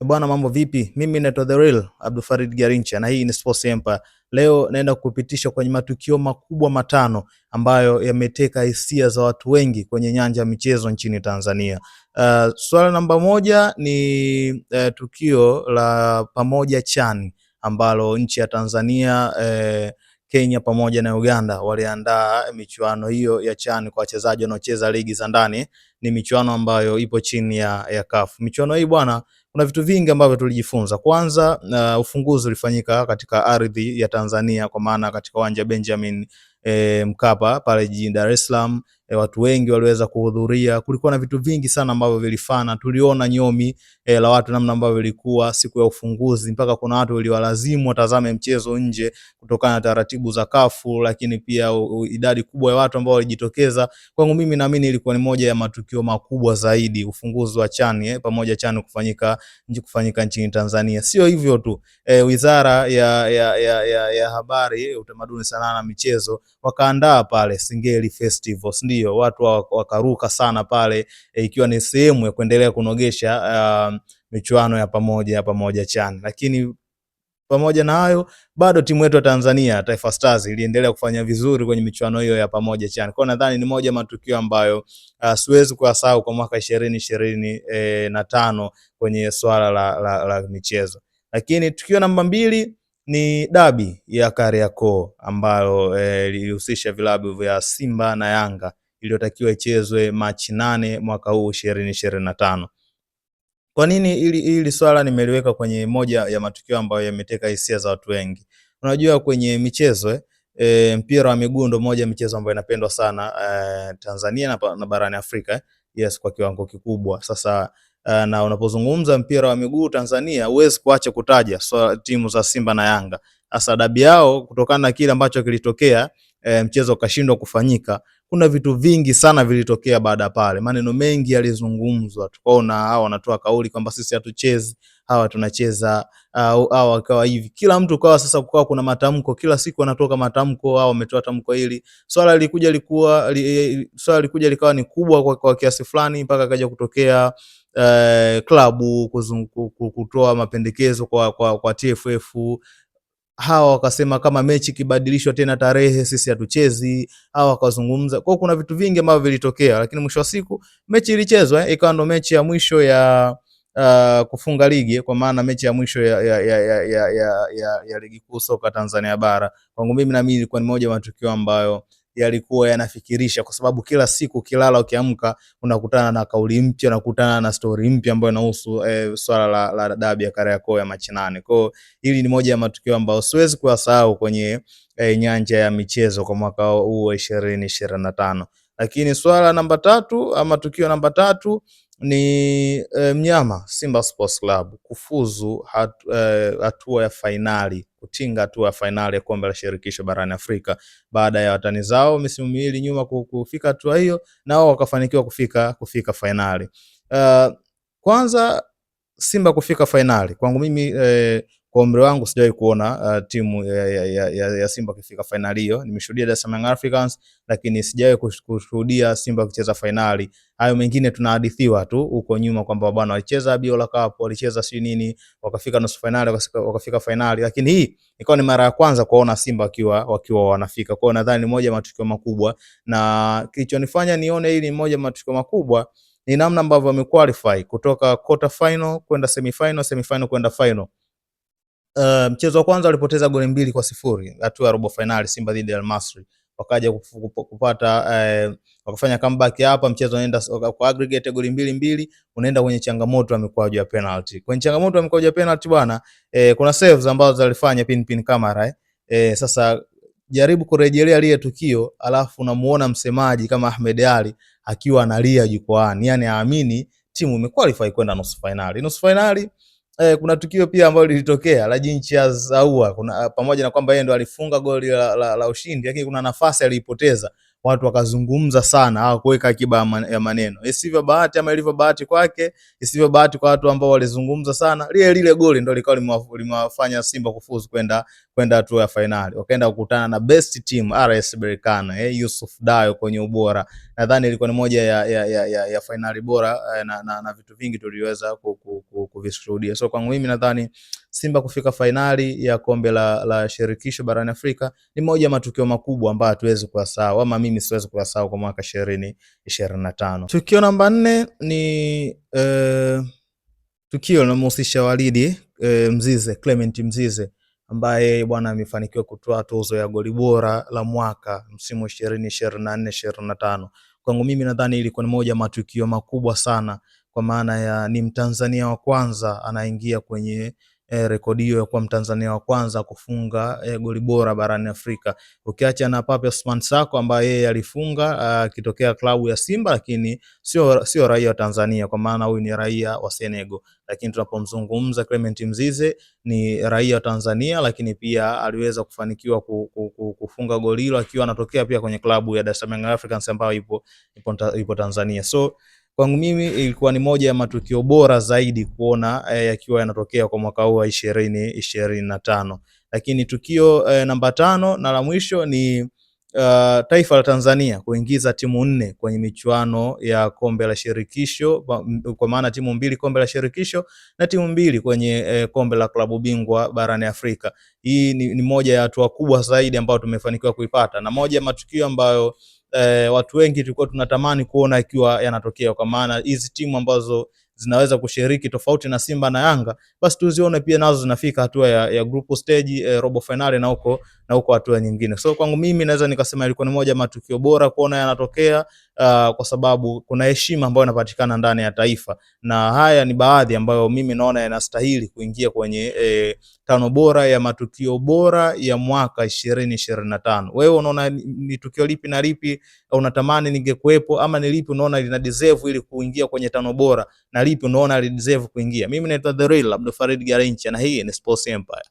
Bwana, mambo vipi? Mimi naitwa The Real Abdul Farid Garincha na hii ni Sports Empire. Leo naenda kukupitisha kwenye matukio makubwa matano ambayo yameteka hisia za watu wengi kwenye nyanja ya michezo nchini Tanzania. Swala namba moja ni tukio la Pamoja CHAN ambalo nchi ya Tanzania, Kenya pamoja na Uganda waliandaa michuano hiyo ya CHAN kwa wachezaji wanaocheza ligi za ndani. Ni michuano ambayo ipo chini ya CAF. Michuano hii bwana, kuna vitu vingi ambavyo tulijifunza. Kwanza, ufunguzi ulifanyika katika ardhi ya Tanzania, kwa maana katika uwanja Benjamin Mkapa pale jijini Dar es Salaam. Watu wengi waliweza kuhudhuria. Kulikuwa na vitu vingi sana ambavyo vilifana. Tuliona nyomi la watu namna ambavyo vilikuwa siku ya ufunguzi, mpaka kuna watu waliwalazimu watazame mchezo nje kutokana na taratibu za kafu, lakini pia idadi kubwa ya watu ambao walijitokeza. Kwangu mimi naamini ilikuwa ni moja ya matukio makubwa zaidi, ufunguzi wa CHAN Pamoja CHAN kufanyika nchini Tanzania. Sio hivyo tu, Wizara ya Habari, Utamaduni, Sanaa na Michezo wakaandaa pale Singeli Festivals, ndio watu wakaruka sana pale, ikiwa ni sehemu ya kuendelea kunogesha michuano ya pamoja CHAN. Lakini pamoja na hayo, bado timu yetu ya Tanzania Taifa Stars iliendelea kufanya vizuri kwenye michuano hiyo ya pamoja CHAN. Kwa nadhani ni moja matukio ambayo siwezi kuyasahau kwa mwaka 2025 kwenye swala la michezo. Lakini tukio namba 2 ni dabi ya Kariakoo ambayo ilihusisha vilabu vya Simba na Yanga, iliyotakiwa ichezwe Machi 8 mwaka huu 2025. Kwa nini hili swala nimeliweka kwenye moja ya matukio ambayo yameteka hisia za watu wengi? Unajua kwenye michezo mpira wa miguu ndio moja ya michezo ambayo inapendwa sana Tanzania na barani Afrika. Yes, kwa kiwango kikubwa. Sasa na unapozungumza mpira wa miguu Tanzania, huwezi kuacha kutaja timu za Simba na Yanga. Sasa dabi yao, kutokana na kile ambacho kilitokea, mchezo ukashindwa kufanyika. Kuna vitu vingi sana vilitokea baada pale. Maneno mengi yalizungumzwa. Tukaona hao wanatoa kauli kwamba sisi hatuchezi, hawa tunacheza, au wakawa hivi. Kila mtu kawa sasa kukawa kuna matamko, kila siku wanatoka matamko, hao wametoa tamko hili. Swala likuja likawa ni kubwa kwa kiasi fulani, mpaka kaja kutokea klabu kutoa mapendekezo kwa TFF. Hawa wakasema kama mechi kibadilishwa tena tarehe sisi hatuchezi. Hawa wakazungumza. Kwa kuna vitu vingi ambavyo vilitokea, lakini mwisho wa siku mechi ilichezwa, ikawa ndo mechi ya mwisho ya kufunga ligi, kwa maana mechi ya mwisho ya ligi kuu soka Tanzania bara. Kwangu mimi na mimi ilikuwa ni moja ya matukio ambayo yalikuwa yanafikirisha, kwa sababu kila siku kilala ukiamka unakutana na kauli mpya, unakutana na story mpya ambayo inahusu swala la dabi ya Kariakoo ya Machi 8. Kwa hili ni moja ya matukio ambayo siwezi kuyasahau kwenye nyanja ya michezo kwa mwaka huu 2025. Lakini swala namba 3 ama tukio namba 3 ni mnyama Simba Sports Club kufuzu hatua ya finali, kutinga hatua ya finali ya kombe la shirikisho barani Afrika, baada ya watani zao misimu miwili nyuma kufika hatua hiyo, nao wakafanikiwa kufika finali. Kwanza Simba kufika finali, kwangu mimi kwa umri wangu sijawahi kuona timu ya Simba kufika finali hiyo. Nimeshuhudia Dar es Salaam Africans, lakini sijawahi kushuhudia Simba kucheza finali. Hayo mengine tunahadithiwa tu huko nyuma kwamba bwana walicheza Biola Cup, walicheza si nini, wakafika nusu finali, wakafika finali, lakini hii ilikuwa ni mara ya kwanza kuona Simba wakiwa wanafika. Kwa hiyo nadhani ni moja matukio makubwa, na kilichonifanya nione hili ni moja matukio makubwa ni namna ambavyo wamequalify kutoka quarter final kwenda semi-final, semi-final kwenda final. Mchezo wa kwanza walipoteza goli 2-0 hatua ya robo finali, Simba dhidi ya Al Masry. Wakaja kupata wakafanya comeback hapa, mchezo unaenda kwa aggregate goli 2-2, unaenda kwenye changamoto ya mikwaju ya penalty. Kwenye changamoto ya mikwaju ya penalty bwana, kuna saves ambazo alifanya Pinpin Kamara. Sasa jaribu kurejelea lile tukio, alafu unamuona msemaji kama Ahmed Ally akiwa analia jukwaani, yani haamini timu imequalify kwenda nusu finali. Nusu finali kuna tukio pia ambalo lilitokea la Jean Charles Ahoua. Kuna pamoja na kwamba yeye ndo alifunga goli la ushindi, lakini kuna nafasi aliipoteza, watu wakazungumza sana, hawakuweka akiba ya maneno. Isivyo bahati ama ilivyo bahati kwake, isivyo bahati kwa watu ambao walizungumza sana, lile goli ndo likao limewafanya Simba kufuzu kwenda hatua ya finali. Wakaenda kukutana na best team RS Berkane, Yusuf Dayo kwenye ubora, nadhani ilikuwa ni moja ya finali bora na vitu vingi tuliweza kuvishuhudia. So kwangu mimi nadhani Simba kufika finali ya kombe la shirikisho barani Afrika ni moja ya matukio makubwa ambayo hatuwezi kuyasahau, ama mimi siwezi kuyasahau kwa mwaka 2025. Tukio namba 4 ni tukio linalomhusisha Walidi Mzize, Clement Mzize, ambaye bwana amefanikiwa kutoa tuzo ya goli bora la mwaka msimu 2024-2025. Kwangu mimi nadhani ilikuwa ni moja matukio makubwa sana, kwa maana ya ni Mtanzania wa kwanza anaingia kwenye rekodi hiyo ya kuwa Mtanzania wa kwanza kufunga goli bora barani Afrika. Ukiacha na Pape Ousmane Sako ambaye yeye alifunga akitokea klabu ya Simba, lakini sio raia wa Tanzania, kwa maana huyu ni raia wa Senegal. Lakini tunapomzungumza Clement Mzize ni raia wa Tanzania, lakini pia aliweza kufanikiwa kufunga goli hilo akiwa anatokea pia kwenye klabu ya Dar es Salaam Africans ambayo ipo Tanzania. So kwangu mimi ilikuwa ni moja ya matukio bora zaidi kuona yakiwa yanatokea kwa mwaka huu wa 2025. Lakini tukio namba 5 na la mwisho ni taifa la Tanzania kuingiza timu 4 kwenye michuano ya kombe la shirikisho, kwa maana timu 2 kombe la shirikisho na timu 2 kwenye kombe la klabu bingwa barani Afrika. Hii ni moja ya hatua kubwa zaidi ambayo tumefanikiwa kuipata, na moja ya matukio ambayo watu wengi tulikuwa tunatamani kuona ikiwa yanatokea, kwa maana hizi timu ambazo zinaweza kushiriki tofauti na Simba na Yanga, basi tuzione pia nazo zinafika hatua ya group stage, robo finali na huko hatua nyingine. So kwangu mimi naweza nikasema ilikuwa ni moja matukio bora kuona yanatokea, kwa sababu kuna heshima ambayo inapatikana ndani ya taifa, na haya ni baadhi ambayo mimi naona yanastahili kuingia kwenye 5 bora ya matukio bora ya mwaka 2025. Wewe unaona ni tukio lipi na lipi unatamani ningekuepo, ama ni lipi unaona lina deserve ili kuingia kwenye 5 bora, na lipi unaona li deserve kuingia? Mimi naitwa The Real Abdul Farid Garincha na hii ni Sports Empire.